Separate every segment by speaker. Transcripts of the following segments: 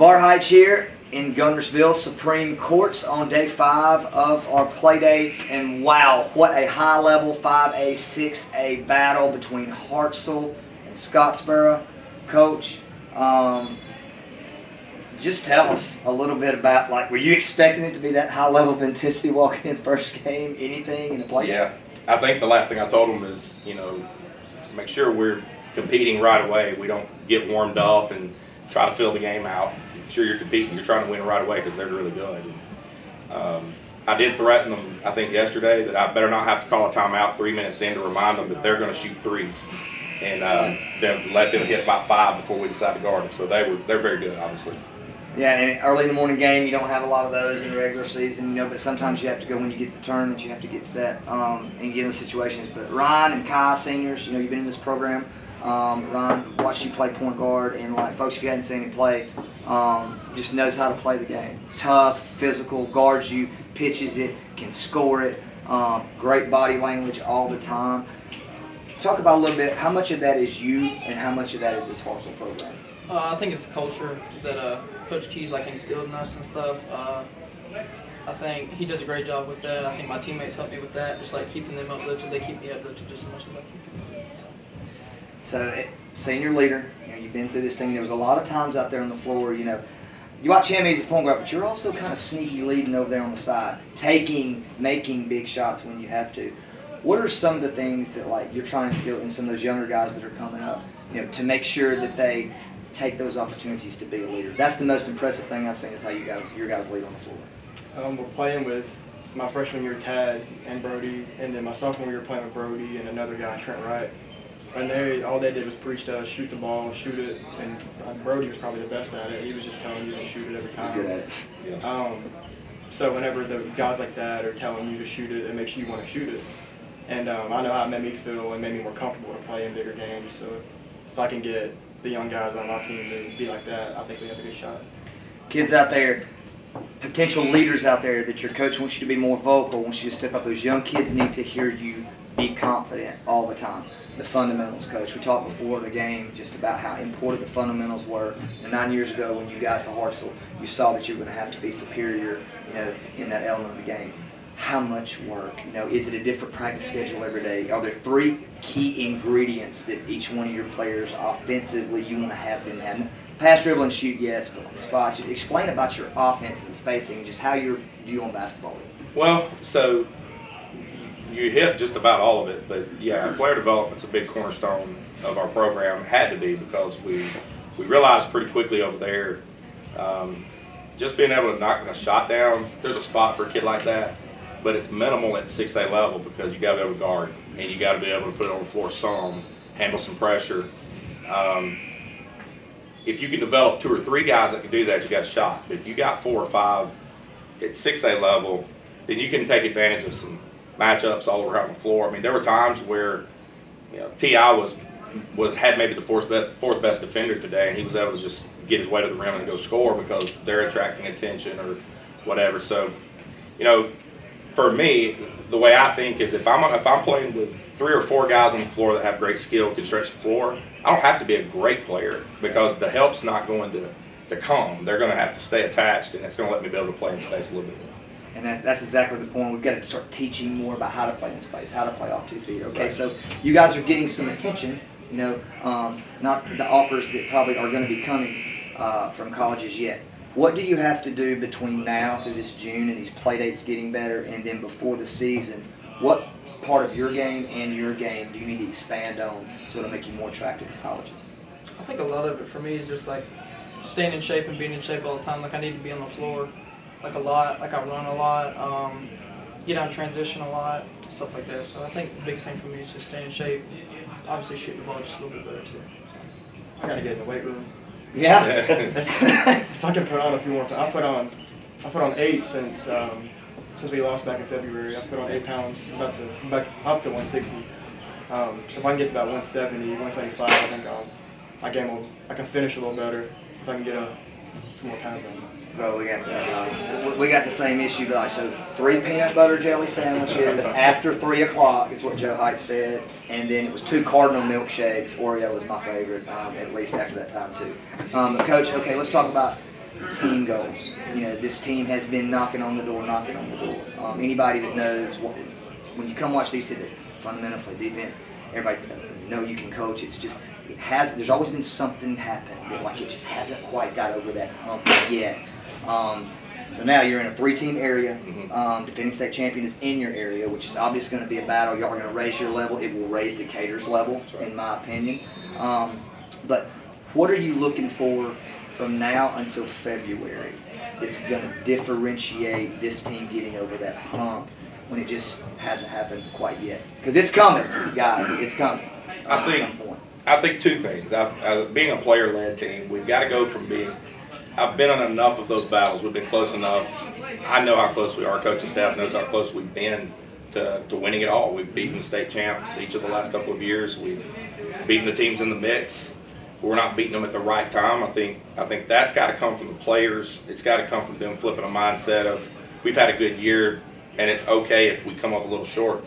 Speaker 1: Bar Heights here in Guntersville Supreme Courts on day 5 of our play dates, and wow, what a high-level 5A, 6A battle between Hartselle and Scottsboro. Coach, just tell us a little bit about, were you expecting it to be that high level of intensity walking in first game, anything in the play?
Speaker 2: Yeah, I think the last thing I told them is, make sure we're competing right away. We don't get warmed up and try to fill the game out. Make sure you're competing. You're trying to win right away because they're really good. And, I did threaten them, I think yesterday, that I better not have to call a timeout 3 minutes in to remind them that they're going to shoot threes. And then let them hit about 5 before we decide to guard them. So they're very good, obviously.
Speaker 1: Yeah, and early in the morning game, you don't have a lot of those in the regular season, but sometimes you have to go when you get to the tournament, you have to get to that and get in situations. But Ryan and Kiah, seniors, you've been in this program. Ryan watched you play point guard, and folks, if you hadn't seen him play, just knows how to play the game. Tough, physical, guards you, pitches it, can score it, great body language all the time. Talk about a little bit, how much of that is you and how much of that is this Hartselle program?
Speaker 3: I think it's the culture that Coach Kiah instilled in us and stuff. I think he does a great job with that. I think my teammates help me with that, just keeping them uplifted. They keep me uplifted just as much as I keep them.
Speaker 1: So, senior leader, you've been through this thing. There was a lot of times out there on the floor, you watch him, he's the point guard, but you're also kind of sneaky leading over there on the side, making big shots when you have to. What are some of the things that you're trying to instill in some of those younger guys that are coming up, to make sure that they take those opportunities to be a leader? That's the most impressive thing I've seen is how your guys lead on the floor.
Speaker 4: We're playing with my freshman year, Tad and Brody, and then my sophomore year playing with Brody and another guy, Trent Wright. And all they did was preach to us, shoot the ball, shoot it, and Brody was probably the best at it. He was just telling you to shoot it every time.
Speaker 1: He's good at it.
Speaker 4: Yeah. So whenever the guys like that are telling you to shoot it makes you want to shoot it. And I know how it made me feel and made me more comfortable to play in bigger games. So if I can get the young guys on my team to be like that, I think we have a good shot.
Speaker 1: Kids out there, potential leaders out there that your coach wants you to be more vocal, wants you to step up. Those young kids need to hear you be confident all the time. The fundamentals, Coach. We talked before the game just about how important the fundamentals were. And 9 years ago when you got to Hartselle, you saw that you were going to have to be superior, in that element of the game. How much work? Is it a different practice schedule every day? Are there 3 key ingredients that each one of your players offensively you want to have them have? Pass, dribble, and shoot, yes, but on the spot. Explain about your offense and spacing and just how your view on basketball is.
Speaker 2: Well, so you hit just about all of it, but yeah, player development's a big cornerstone of our program. It had to be because we realized pretty quickly over there, just being able to knock a shot down, there's a spot for a kid like that. But it's minimal at 6A level because you got to be able to guard and you got to be able to put it on the floor some, handle some pressure. If you can develop 2 or 3 guys that can do that, you got a shot. But if you got 4 or 5 at 6A level, then you can take advantage of some matchups all around the floor. I mean, there were times where Kiah had maybe the fourth best defender today, and he was able to just get his way to the rim and go score because they're attracting attention or whatever. So, for me, the way I think is if I'm playing with 3 or 4 guys on the floor that have great skill, can stretch the floor, I don't have to be a great player because the help's not going to come. They're going to have to stay attached, and it's going to let me be able to play in space a little bit more.
Speaker 1: And that's exactly the point. We've got to start teaching more about how to play in space, how to play off 2 feet. Okay,
Speaker 2: right.
Speaker 1: So you guys are getting some attention, not the offers that probably are going to be coming from colleges yet. What do you have to do between now through this June and these play dates getting better and then before the season? What part of your game and your game do you need to expand on so to make you more attractive to colleges?
Speaker 3: I think a lot of it for me is just staying in shape and being in shape all the time. I need to be on the floor a lot, I run a lot, get on transition a lot, stuff like that. So I think the biggest thing for me is just staying in shape. Obviously shoot the ball just a little bit better too.
Speaker 4: I got to get in the weight room.
Speaker 1: Yeah.
Speaker 4: If I can put on a few more times. I put on 8 since we lost back in February. I've put on 8 pounds, back up to 160. So if I can get to about 170, 175, I think I can finish a little better if I can get a few more pounds on.
Speaker 1: Bro, we got the same issue, but so 3 peanut butter jelly sandwiches after 3 o'clock is what Joe Height said, and then it was 2 Cardinal milkshakes. Oreo was my favorite, at least after that time too. Coach, okay, let's talk about team goals. You know, this team has been knocking on the door. Anybody that knows, when you come watch these, they fundamental play defense. Everybody know you can coach. It's just there's always been something happen that like it just hasn't quite got over that hump yet. So now you're in a 3-team area. Defending state champion is in your area, which is obviously going to be a battle. Y'all are going to raise your level. It will raise Decatur's level, in my opinion. But what are you looking for from now until February that's going to differentiate this team getting over that hump when it just hasn't happened quite yet? Because it's coming, guys. It's coming at some point.
Speaker 2: I think 2 things. Being a player-led team, we've got to go from being – I've been on enough of those battles. We've been close enough. I know how close we are. Our coaching staff knows how close we've been to winning it all. We've beaten the state champs each of the last couple of years. We've beaten the teams in the mix. We're not beating them at the right time. I think that's got to come from the players. It's got to come from them flipping a mindset of we've had a good year and it's okay if we come up a little short,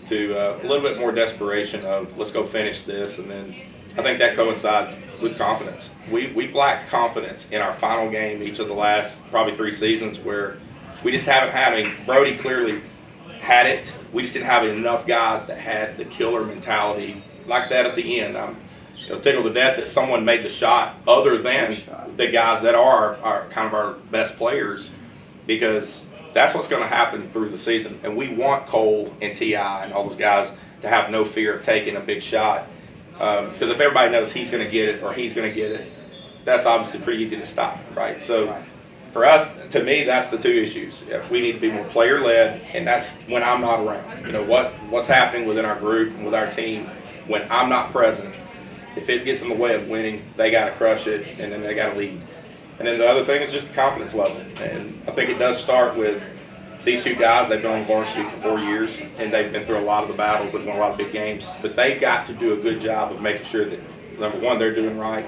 Speaker 2: to a little bit more desperation of let's go finish this. And then I think that coincides with confidence. We've lacked confidence in our final game each of the last probably 3 seasons, where we just haven't had any. Brody clearly had it. We just didn't have enough guys that had the killer mentality like that at the end. I'm tickled to death that someone made the shot other than the guys that are kind of our best players, because that's what's going to happen through the season. And we want Cole and T.I. and all those guys to have no fear of taking a big shot. Because if everybody knows he's going to get it or he's going to get it, that's obviously pretty easy to stop, right? So for us, to me, that's the 2 issues. We need to be more player-led, and that's when I'm not around. You know, what's happening within our group and with our team when I'm not present. If it gets in the way of winning, they got to crush it, and then they got to lead. And then the other thing is just the confidence level. And I think it does start with these 2 guys. They've been on varsity for 4 years, and they've been through a lot of the battles. They've won a lot of big games. But they've got to do a good job of making sure that, number one, they're doing right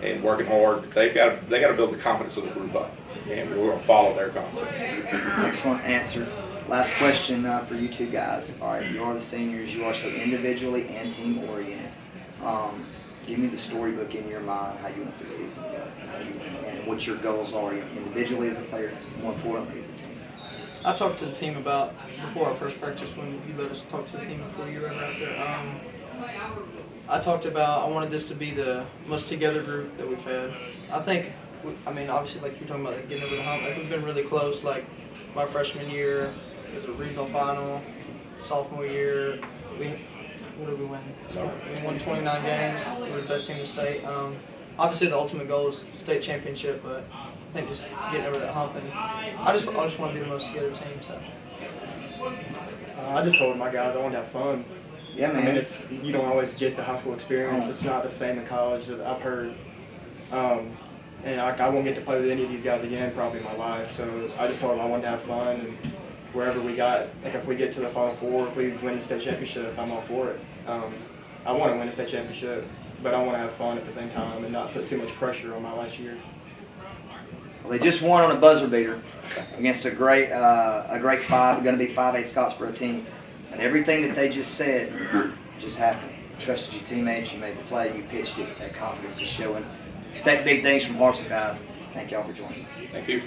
Speaker 2: and working hard. They got to build the confidence of the group up, and we're going to follow their confidence.
Speaker 1: Excellent answer. Last question for you 2 guys. All right, you are the seniors. You are so individually and team-oriented. Give me the storybook in your mind, how you want the season to go, and what your goals are individually as a player, more importantly as a team.
Speaker 3: I talked to the team about before our first practice when you let us talk to the team before you were out there. I talked about I wanted this to be the most together group that we've had. I think, obviously, like you're talking about like, getting over the hump, like we've been really close. Like my freshman year, it was a regional final. Sophomore year, what did we win? We won 29 games. We were the best team in the state. Obviously, the ultimate goal is state championship, but I think just getting over that hump, and I just want to be the most together team. So
Speaker 4: I just told my guys I want to have fun.
Speaker 1: Yeah, man.
Speaker 4: I mean, you don't always get the high school experience. It's not the same in college that I've heard. And I won't get to play with any of these guys again probably in my life. So I just told them I wanted to have fun, and wherever we got, like if we get to the Final Four, if we win the state championship, I'm all for it. I want to win the state championship, but I want to have fun at the same time and not put too much pressure on my last year.
Speaker 1: Well, they just won on a buzzer beater against a great 5, going to be 5A Scottsboro team. And everything that they just said just happened. You trusted your teammates, you made the play, you pitched it. That confidence is showing. Expect big things from Hartselle, guys. Thank y'all for joining us.
Speaker 2: Thank you.